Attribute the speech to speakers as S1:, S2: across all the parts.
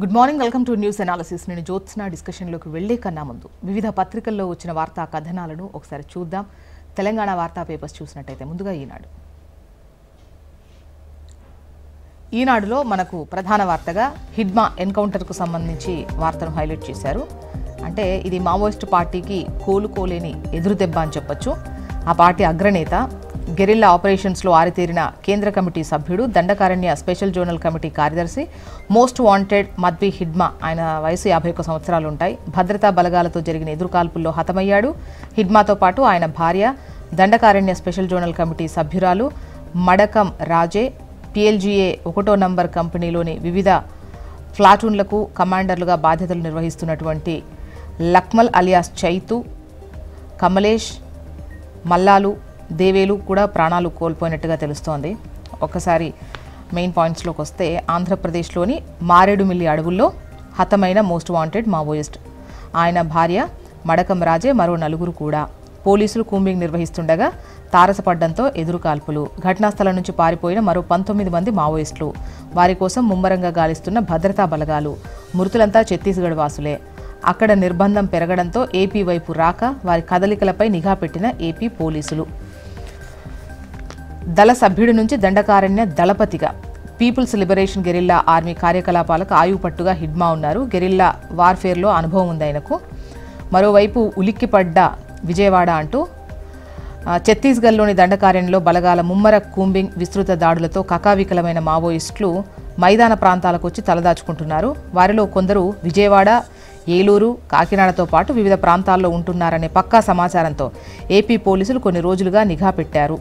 S1: Good morning, welcome to news analysis. నేను జ్యోత్స్న డిస్కషన్లోకి వెళ్లే కన్నా ముందు వివిధ పత్రికల్లో వచ్చిన వార్తా కథనాలను ఒకసారి చూద్దాం. తెలంగాణ వార్తా పేపర్స్ చూసినట్టయితే ముందుగా ఈనాడులో మనకు ప్రధాన వార్తగా హిడ్మా ఎన్కౌంటర్కు సంబంధించి వార్తను హైలైట్ చేశారు. అంటే ఇది మావోయిస్టు పార్టీకి కోలుకోలేని ఎదురుదెబ్బ అని చెప్పొచ్చు. ఆ పార్టీ అగ్రనేత, గెరిల్లా ఆపరేషన్స్లో ఆరితేరిన కేంద్ర కమిటీ సభ్యుడు, దండకారణ్య స్పెషల్ జోనల్ కమిటీ కార్యదర్శి, మోస్ట్ వాంటెడ్ మద్వి హిడ్మా. ఆయన వయసు 51 సంవత్సరాలు ఉంటాయి. భద్రతా బలగాలతో జరిగిన ఎదురుకాల్పుల్లో హతమయ్యాడు. హిడ్మాతో పాటు ఆయన భార్య, దండకారణ్య స్పెషల్ జోనల్ కమిటీ సభ్యురాలు మడకం రాజే, PLGA 1వ నంబర్ కంపెనీలోని వివిధ ప్లాటూన్లకు కమాండర్లుగా బాధ్యతలు నిర్వహిస్తున్నటువంటి లక్మల్ అలియాస్ చైతు, కమలేష్, మల్లాలు, దేవేలు కూడా ప్రాణాలు కోల్పోయినట్టుగా తెలుస్తోంది. ఒక్కసారి మెయిన్ పాయింట్స్లోకి వస్తే, ఆంధ్రప్రదేశ్లోని మారేడుమిల్లి అడవుల్లో హతమైన మోస్ట్ వాంటెడ్ మావోయిస్ట్, ఆయన భార్య మడకం రాజే, మరో 4 కూడా. పోలీసులు కూంబింగ్ నిర్వహిస్తుండగా తారసపడ్డంతో ఎదురుకాల్పులు. ఘటనా స్థలం నుంచి పారిపోయిన మరో 19 మంది మావోయిస్టులు, వారి కోసం ముమ్మరంగా గాలిస్తున్న భద్రతా బలగాలు. మృతులంతా ఛత్తీస్గఢ్ వాసులే. అక్కడ నిర్బంధం పెరగడంతో ఏపీ వైపు రాక వారి కదలికలపై నిఘా పెట్టిన ఏపీ పోలీసులు. దళ సభ్యుడి నుంచి దండకారణ్య దళపతిగా పీపుల్స్ లిబరేషన్ గెరిల్లా ఆర్మీ కార్యకలాపాలకు ఆయువుపట్టుగా హిడ్మా ఉన్నారు. గెరిల్లా వార్ఫేర్లో అనుభవం ఉంది ఆయనకు. మరోవైపు ఉలిక్కిపడ్డ విజయవాడ అంటూ ఛత్తీస్గఢ్లోని దండకారణ్యంలో బలగాల ముమ్మర కూంబింగ్, విస్తృత దాడులతో కకావికలమైన మావోయిస్టులు మైదాన ప్రాంతాలకు వచ్చి తలదాచుకుంటున్నారు. వారిలో కొందరు విజయవాడ, ఏలూరు, కాకినాడతో పాటు వివిధ ప్రాంతాల్లో ఉంటున్నారనే పక్కా సమాచారంతో ఏపీ పోలీసులు కొన్ని రోజులుగా నిఘా పెట్టారు.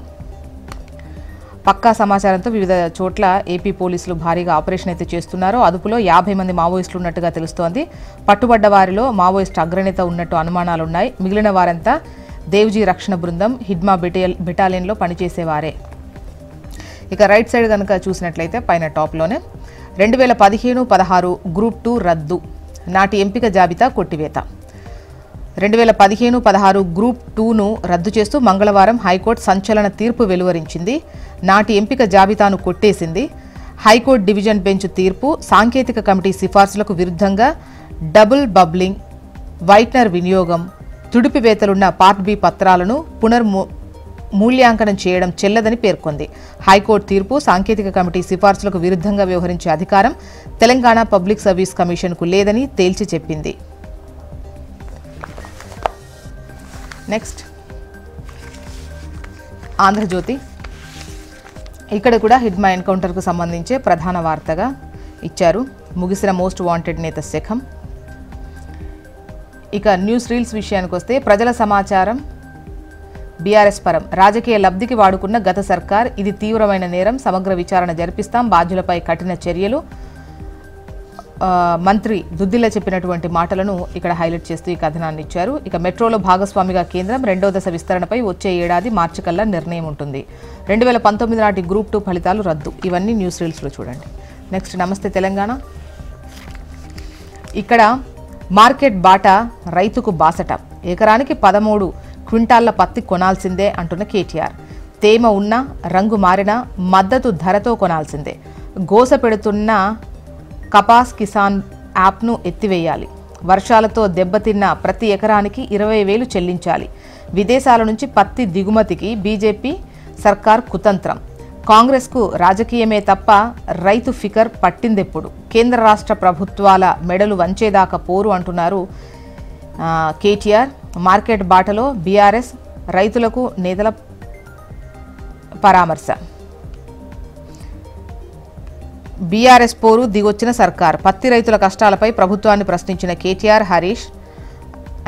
S1: పక్కా సమాచారంతో వివిధ చోట్ల ఏపీ పోలీసులు భారీగా ఆపరేషన్ అయితే చేస్తున్నారు. అదుపులో 50 మంది మావోయిస్టులు ఉన్నట్టుగా తెలుస్తోంది. పట్టుబడ్డ వారిలో మావోయిస్ట్ అగ్రనేత ఉన్నట్టు అనుమానాలున్నాయి. మిగిలిన వారంతా దేవ్జీ రక్షణ బృందం, హిడ్మా బెటాలియన్లో పనిచేసేవారే. ఇక రైట్ సైడ్ కనుక చూసినట్లయితే పైన టాప్లోనే 2015-16 గ్రూప్ 2 రద్దు, నాటి ఎంపిక జాబితా కొట్టివేత. 2015-16 గ్రూప్ 2ను రద్దు చేస్తూ మంగళవారం హైకోర్టు సంచలన తీర్పు వెలువరించింది. నాటి ఎంపిక జాబితాను కొట్టేసింది. హైకోర్టు డివిజన్ బెంచ్ తీర్పు సాంకేతిక కమిటీ సిఫార్సులకు విరుద్ధంగా డబుల్ బబ్లింగ్, వైట్నర్ వినియోగం, తుడిపివేతలున్న పార్ట్ బి పత్రాలను మూల్యాంకనం చేయడం చెల్లదని పేర్కొంది. హైకోర్టు తీర్పు సాంకేతిక కమిటీ సిఫార్సులకు విరుద్ధంగా వ్యవహరించే అధికారం తెలంగాణ పబ్లిక్ సర్వీస్ కమిషన్కు లేదని తేల్చి చెప్పింది. నెక్స్ట్ ఆంధ్రజ్యోతి. ఇక్కడ కూడా హిడ్మా ఎన్కౌంటర్కు సంబంధించే ప్రధాన వార్తగా ఇచ్చారు. ముగిసిన మోస్ట్ వాంటెడ్ నేత శఖం. ఇక న్యూస్ రీల్స్ విషయానికి వస్తే, ప్రజల సమాచారం బీఆర్ఎస్ పరం, రాజకీయ లబ్ధికి వాడుకున్న గత సర్కార్, ఇది తీవ్రమైన నేరం, సమగ్ర విచారణ జరిపిస్తాం, బాధ్యులపై కఠిన చర్యలు. మంత్రి దుద్దిల్ల చెప్పినటువంటి మాటలను ఇక్కడ హైలైట్ చేస్తూ ఈ కథనాన్ని ఇచ్చారు. ఇక మెట్రోలో భాగస్వామిగా కేంద్రం, 2వ దశ విస్తరణపై వచ్చే ఏడాది మార్చి కల్లా నిర్ణయం ఉంటుంది. 2019 నాటి గ్రూప్ 2 ఫలితాలు రద్దు. ఇవన్నీ న్యూస్ రీల్స్లో చూడండి. నెక్స్ట్ నమస్తే తెలంగాణ. ఇక్కడ మార్కెట్ బాట రైతుకు బాసట, ఎకరానికి 13 క్వింటాళ్ల పత్తి కొనాల్సిందే అంటున్న కేటీఆర్. తేమ ఉన్నా, రంగు మారినా మద్దతు ధరతో కొనాల్సిందే. గోస పెడుతున్న కపాస్ కిసాన్ యాప్ను ఎత్తివేయాలి. వర్షాలతో దెబ్బతిన్న ప్రతి ఎకరానికి 20,000 చెల్లించాలి. విదేశాల నుంచి పత్తి దిగుమతికి బీజేపీ సర్కార్ కుతంత్రం. కాంగ్రెస్కు రాజకీయమే తప్ప రైతు ఫికర్ పట్టిందెప్పుడు. కేంద్ర రాష్ట్ర ప్రభుత్వాల మెడలు వంచేదాకా పోరు అంటున్నారు కేటీఆర్. మార్కెట్ బాటలో బీఆర్ఎస్, రైతులకు నేతల పరామర్శ. బీఆర్ఎస్ పోరు దిగొచ్చిన సర్కార్, పత్తి రైతుల కష్టాలపై ప్రభుత్వాన్ని ప్రశ్నించిన కేటీఆర్, హరీష్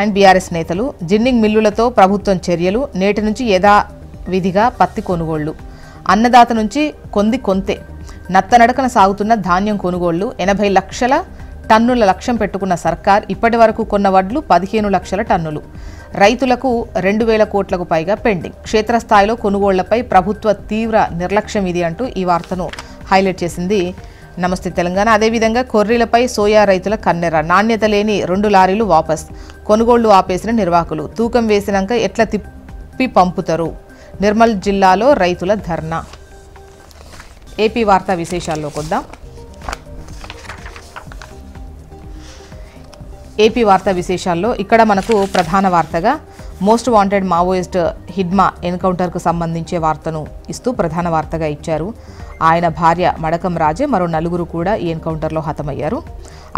S1: అండ్ బీఆర్ఎస్ నేతలు. జిన్నింగ్ మిల్లులతో ప్రభుత్వం చర్యలు, నేటి నుంచి యథావిధిగా పత్తి కొనుగోళ్లు. అన్నదాత నుంచి కొంతే. నత్తనడకన సాగుతున్న ధాన్యం కొనుగోళ్లు. 80 లక్షల టన్నుల లక్ష్యం పెట్టుకున్న సర్కార్, ఇప్పటి వరకు కొన్న వడ్లు 15 లక్షల టన్నులు. రైతులకు 2,000 కోట్లకు పైగా పెండింగ్. క్షేత్రస్థాయిలో కొనుగోళ్లపై ప్రభుత్వ తీవ్ర నిర్లక్ష్యం ఇది అంటూ ఈ వార్తను హైలైట్ చేసింది నమస్తే తెలంగాణ. అదేవిధంగా కొర్రీలపై సోయా రైతుల కన్నెర, నాణ్యత లేని 2 లారీలు వాపస్, కొనుగోళ్లు ఆపేసిన నిర్వాహకులు. తూకం వేసినాక ఎట్లా తిప్పి పంపుతారు. నిర్మల్ జిల్లాలో రైతుల ధర్నా. ఏపీ వార్తా విశేషాల్లోకి వద్దాం. ఏపీ వార్తా విశేషాల్లో ఇక్కడ మనకు ప్రధాన వార్తగా మోస్ట్ వాంటెడ్ మావోయిస్ట్ హిడ్మా ఎన్కౌంటర్కు సంబంధించే వార్తను ఇస్తూ ప్రధాన వార్తగా ఇచ్చారు. ఆయన భార్య మడకం రాజే, మరో 4 కూడా ఈ ఎన్కౌంటర్లో హతమయ్యారు.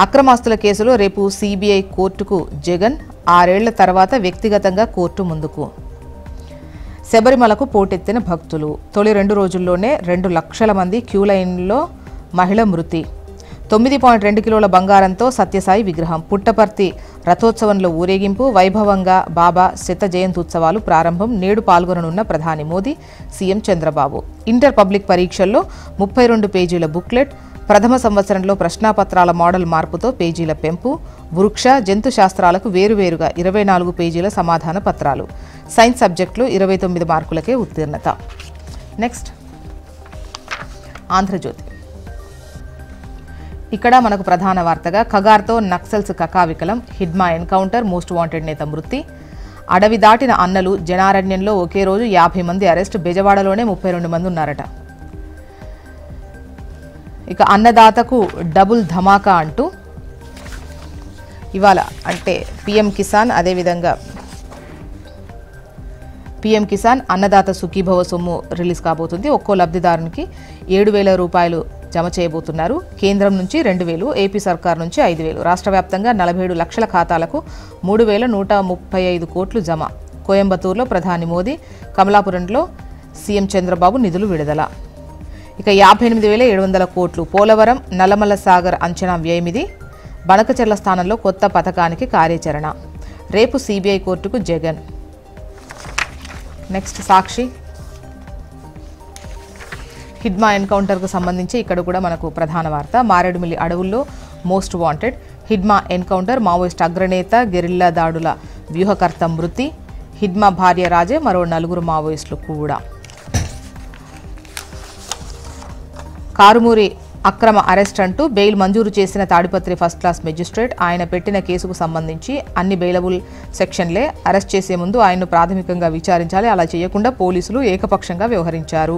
S1: అక్రమాస్తుల కేసులో రేపు సిబిఐ కోర్టుకు జగన్, 6 ఏళ్ల తర్వాత వ్యక్తిగతంగా కోర్టు ముందుకు. శబరిమలకు పోటెత్తిన భక్తులు. తొలి 2 రోజుల్లోనే 2 లక్షల మంది క్యూ లైన్లో మహిళ మృతి. 9.2 కిలోల బంగారంతో సత్యసాయి విగ్రహం. పుట్టపర్తి రథోత్సవంలో ఊరేగింపు. వైభవంగా బాబా శత జయంత్యుత్సవాలు ప్రారంభం. నేడు పాల్గొననున్న ప్రధాని Modi, CM Chandrababu. Inter public పరీక్షల్లో 32 పేజీల బుక్లెట్. ప్రథమ సంవత్సరంలో ప్రశ్నాపత్రాల మోడల్ మార్పుతో పేజీల పెంపు. వృక్ష జంతు శాస్త్రాలకు వేరువేరుగా 24 పేజీల సమాధాన పత్రాలు. సైన్స్ సబ్జెక్టులు 29 మార్కులకే ఉత్తీర్ణత. నెక్స్ట్ ఆంధ్రజ్యోతి. ఇక్కడ మనకు ప్రధాన వార్తగా ఖగార్తో నక్సల్స్ కకావికలం. హిడ్మా ఎన్కౌంటర్, మోస్ట్ వాంటెడ్ నేత మృతి. అడవి దాటిన అన్నలు. జనారణ్యంలో ఒకే రోజు 50 మంది అరెస్ట్. బెజవాడలోనే 32 మంది ఉన్నారట. ఇక అన్నదాతకు డబుల్ ధమాకా అంటూ ఇవాళ అంటే పీఎం కిసాన్, అదేవిధంగా పీఎం కిసాన్ అన్నదాత సుఖీభవ సొమ్ము రిలీజ్ కాబోతుంది. ఒక్కో లబ్ధిదారునికి 7,000 రూపాయలు జమ చేయబోతున్నారు. కేంద్రం నుంచి 2,000, ఏపీ సర్కార్ నుంచి 5,000. రాష్ట్ర వ్యాప్తంగా 47 లక్షల ఖాతాలకు 3,135 కోట్లు జమ. కోయంబత్తూరులో ప్రధాని మోదీ, కమలాపురంలో సీఎం చంద్రబాబు నిధులు విడుదల. ఇక 58,700 కోట్లు. పోలవరం నల్లమల్ల సాగర్ అంచనా వ్యయమిది. బనకచెర్ల స్థానంలో కొత్త పథకానికి కార్యాచరణ. రేపు సిబిఐ కోర్టుకు జగన్. నెక్స్ట్ సాక్షి. హిడ్మా ఎన్కౌంటర్కు సంబంధించి ఇక్కడ కూడా మనకు ప్రధాన వార్త. మారేడుమిల్లి అడవుల్లో most wanted. Hidma encounter, Maoist అగ్రనేత, గెరిల్లా దాడుల వ్యూహకర్త మృతి. హిడ్మా భార్య రాజే, మరో 4 మావోయిస్టులు కూడా. కారుమూరి అక్రమ అరెస్ట్ అంటూ బెయిల్ మంజూరు చేసిన తాడిపత్రి ఫస్ట్ క్లాస్ మెజిస్ట్రేట్. ఆయన పెట్టిన కేసుకు సంబంధించి అన్ని బెయిలబుల్ సెక్షన్లే. అరెస్ట్ చేసే ముందు ఆయన్ను ప్రాథమికంగా విచారించాలి. అలా చేయకుండా పోలీసులు ఏకపక్షంగా వ్యవహరించారు.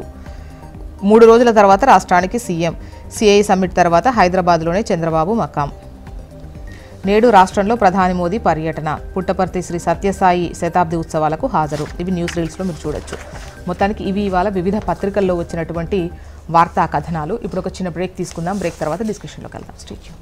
S1: 3 రోజుల తర్వాత రాష్ట్రానికి సీఎం. సిఐ సమ్మిట్ తర్వాత హైదరాబాద్లోనే చంద్రబాబు మకాం. నేడు రాష్ట్రంలో ప్రధాని మోదీ పర్యటన. పుట్టపర్తి శ్రీ సత్యసాయి శతాబ్ది ఉత్సవాలకు హాజరు. ఇవి న్యూస్ రీల్స్లో మీరు చూడొచ్చు. మొత్తానికి ఇవి ఇవాళ వివిధ పత్రికల్లో వచ్చినటువంటి వార్తా కథనాలు. ఇప్పుడు ఒక చిన్న బ్రేక్ తీసుకుందాం. బ్రేక్ తర్వాత డిస్కషన్లోకి వెళ్దాం. Stay tune.